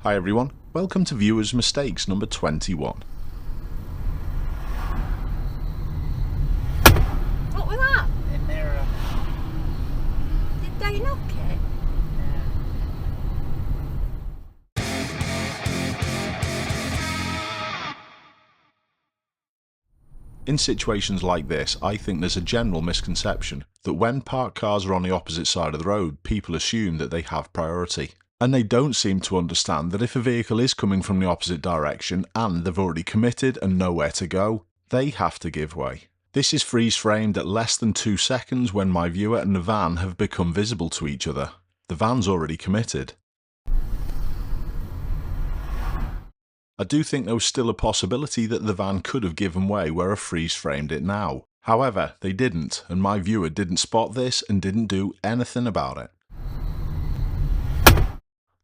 Hi everyone, welcome to Viewers' Mistakes number 21. What was that? A mirror. Did they knock it? In situations like this, I think there's a general misconception that when parked cars are on the opposite side of the road, people assume that they have priority. And they don't seem to understand that if a vehicle is coming from the opposite direction and they've already committed and nowhere to go, they have to give way. This is freeze-framed at less than 2 seconds when my viewer and the van have become visible to each other. The van's already committed. I do think there was still a possibility that the van could have given way where I freeze-framed it now. However, they didn't, and my viewer didn't spot this and didn't do anything about it.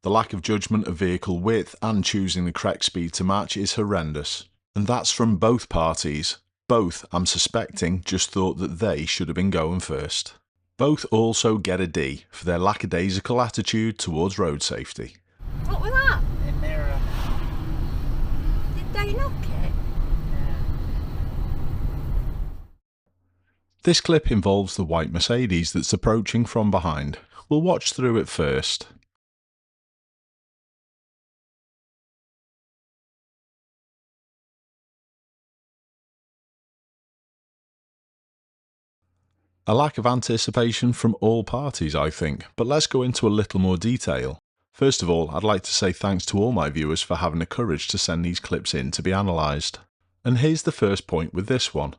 The lack of judgment of vehicle width and choosing the correct speed to match is horrendous. And that's from both parties. Both, I'm suspecting, just thought that they should have been going first. Both also get a D for their lackadaisical attitude towards road safety. What was that? A mirror. Did they knock it? This clip involves the white Mercedes that's approaching from behind. We'll watch through it first. A lack of anticipation from all parties, I think, but let's go into a little more detail. First of all, I'd like to say thanks to all my viewers for having the courage to send these clips in to be analysed. And here's the first point with this one.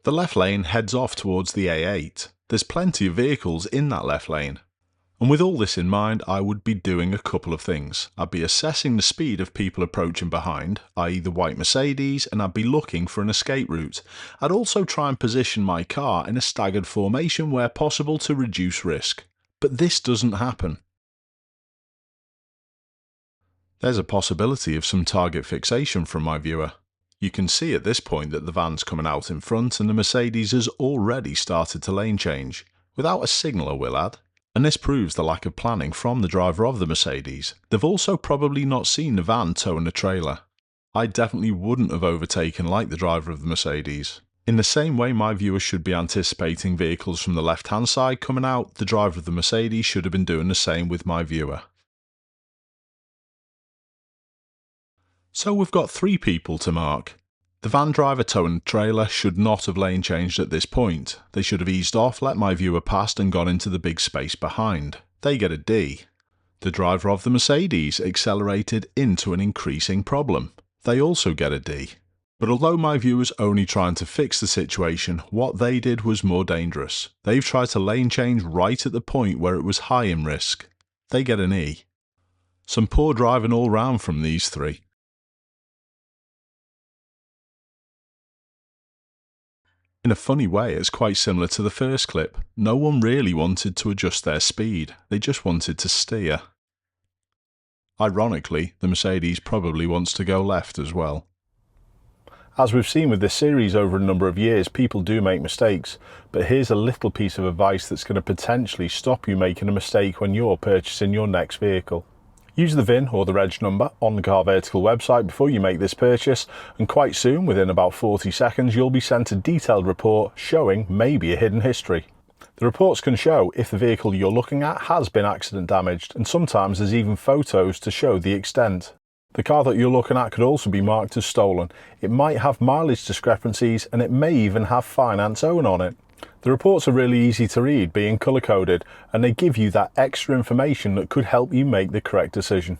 The left lane heads off towards the A8. There's plenty of vehicles in that left lane. And with all this in mind, I would be doing a couple of things. I'd be assessing the speed of people approaching behind, i.e. the white Mercedes, and I'd be looking for an escape route. I'd also try and position my car in a staggered formation where possible to reduce risk. But this doesn't happen. There's a possibility of some target fixation from my viewer. You can see at this point that the van's coming out in front and the Mercedes has already started to lane change, without a signaller, will add. And this proves the lack of planning from the driver of the Mercedes. They've also probably not seen the van towing the trailer. I definitely wouldn't have overtaken like the driver of the Mercedes. In the same way my viewers should be anticipating vehicles from the left-hand side coming out, the driver of the Mercedes should have been doing the same with my viewer. So we've got 3 people to mark. The van driver towing the trailer should not have lane changed at this point. They should have eased off, let my viewer past and gone into the big space behind. They get a D. The driver of the Mercedes accelerated into an increasing problem. They also get a D. But although my viewer's only trying to fix the situation, what they did was more dangerous. They've tried to lane change right at the point where it was high in risk. They get an E. Some poor driving all round from these 3. In a funny way, it's quite similar to the first clip. No one really wanted to adjust their speed, they just wanted to steer. Ironically, the Mercedes probably wants to go left as well. As we've seen with this series over a number of years, people do make mistakes, but here's a little piece of advice that's going to potentially stop you making a mistake when you're purchasing your next vehicle. Use the VIN or the reg number on the Car Vertical website before you make this purchase, and quite soon, within about 40 seconds, you'll be sent a detailed report showing maybe a hidden history. The reports can show if the vehicle you're looking at has been accident damaged, and sometimes there's even photos to show the extent. The car that you're looking at could also be marked as stolen. It might have mileage discrepancies, and it may even have finance owing on it. The reports are really easy to read, being colour-coded, and they give you that extra information that could help you make the correct decision.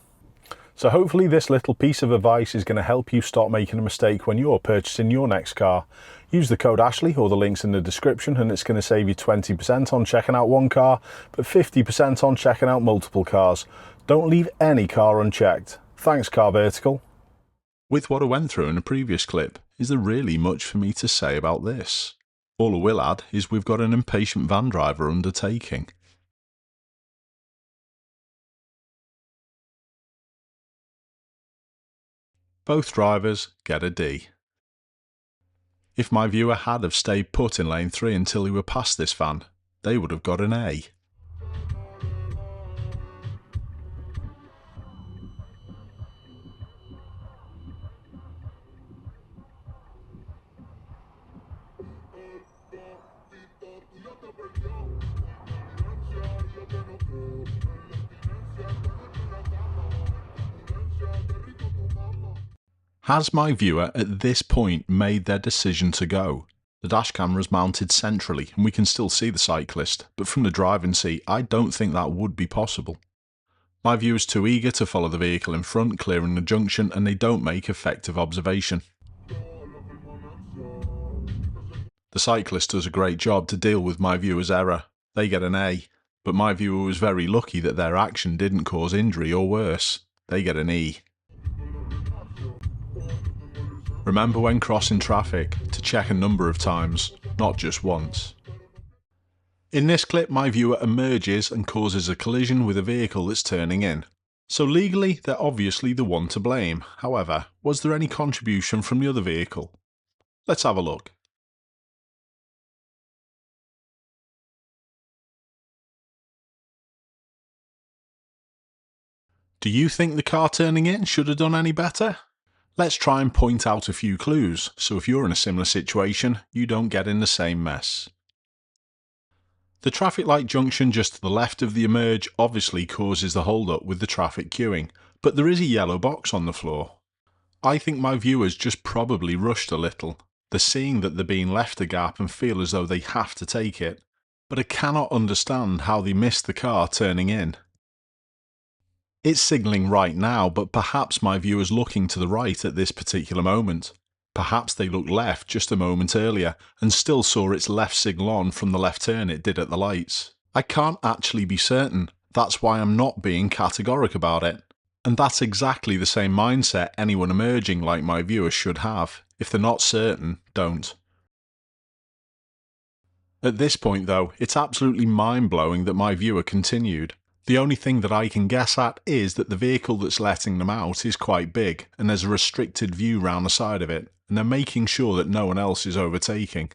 So hopefully this little piece of advice is going to help you stop making a mistake when you're purchasing your next car. Use the code Ashley or the links in the description and it's going to save you 20% on checking out one car, but 50% on checking out multiple cars. Don't leave any car unchecked. Thanks, Car Vertical. With what I went through in a previous clip, is there really much for me to say about this? All I will add is we've got an impatient van driver undertaking. Both drivers get a D. If my viewer had have stayed put in lane 3 until he were past this van, they would have got an A. Has my viewer at this point made their decision to go? The dash camera is mounted centrally and we can still see the cyclist, but from the driving seat I don't think that would be possible. My viewer's too eager to follow the vehicle in front clearing the junction and they don't make effective observation. The cyclist does a great job to deal with my viewer's error. They get an A, but my viewer was very lucky that their action didn't cause injury or worse. They get an E. Remember when crossing traffic to check a number of times, not just once. In this clip, my viewer emerges and causes a collision with a vehicle that's turning in. So legally, they're obviously the one to blame. However, was there any contribution from the other vehicle? Let's have a look. Do you think the car turning in should have done any better? Let's try and point out a few clues, so if you're in a similar situation, you don't get in the same mess. The traffic light junction just to the left of the emerge obviously causes the hold-up with the traffic queuing, but there is a yellow box on the floor. I think my viewers just probably rushed a little. They're seeing that they're being left a gap and feel as though they have to take it, but I cannot understand how they missed the car turning in. It's signalling right now, but perhaps my viewer's looking to the right at this particular moment. Perhaps they looked left just a moment earlier and still saw its left signal on from the left turn it did at the lights. I can't actually be certain, that's why I'm not being categoric about it. And that's exactly the same mindset anyone emerging like my viewer should have. If they're not certain, don't. At this point though, it's absolutely mind-blowing that my viewer continued. The only thing that I can guess at is that the vehicle that's letting them out is quite big and there's a restricted view round the side of it, and they're making sure that no one else is overtaking.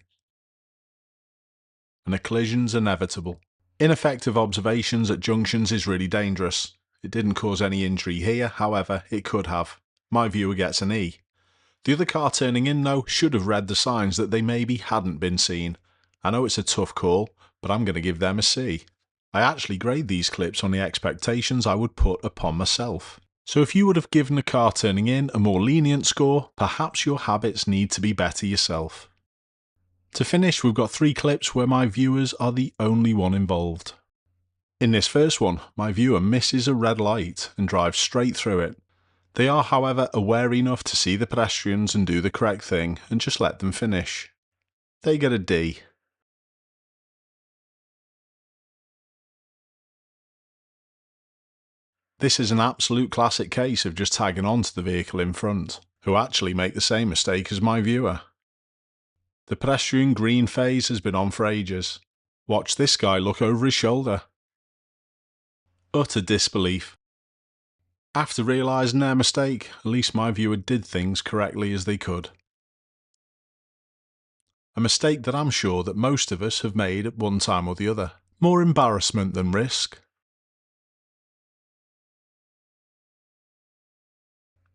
And a collision's inevitable. Ineffective observations at junctions is really dangerous. It didn't cause any injury here, however, it could have. My viewer gets an E. The other car turning in though should have read the signs that they maybe hadn't been seen. I know it's a tough call, but I'm going to give them a C. I actually grade these clips on the expectations I would put upon myself. So if you would have given a car turning in a more lenient score, perhaps your habits need to be better yourself. To finish, we've got 3 clips where my viewers are the only one involved. In this first one, my viewer misses a red light and drives straight through it. They are, however, aware enough to see the pedestrians and do the correct thing and just let them finish. They get a D. This is an absolute classic case of just tagging on to the vehicle in front, who actually make the same mistake as my viewer. The pedestrian green phase has been on for ages. Watch this guy look over his shoulder. Utter disbelief. After realising their mistake, at least my viewer did things correctly as they could. A mistake that I'm sure that most of us have made at one time or the other. More embarrassment than risk.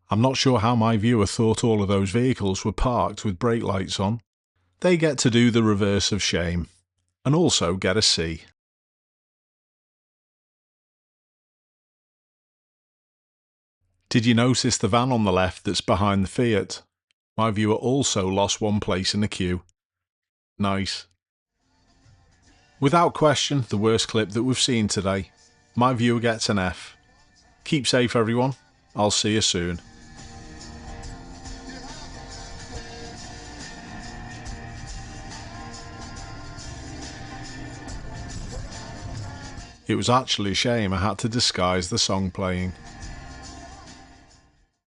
I'm not sure how my viewer thought all of those vehicles were parked with brake lights on. They get to do the reverse of shame, and also get a C. Did you notice the van on the left that's behind the Fiat? My viewer also lost one place in the queue. Nice. Without question, the worst clip that we've seen today. My viewer gets an F. Keep safe everyone, I'll see you soon. It was actually a shame I had to disguise the song playing.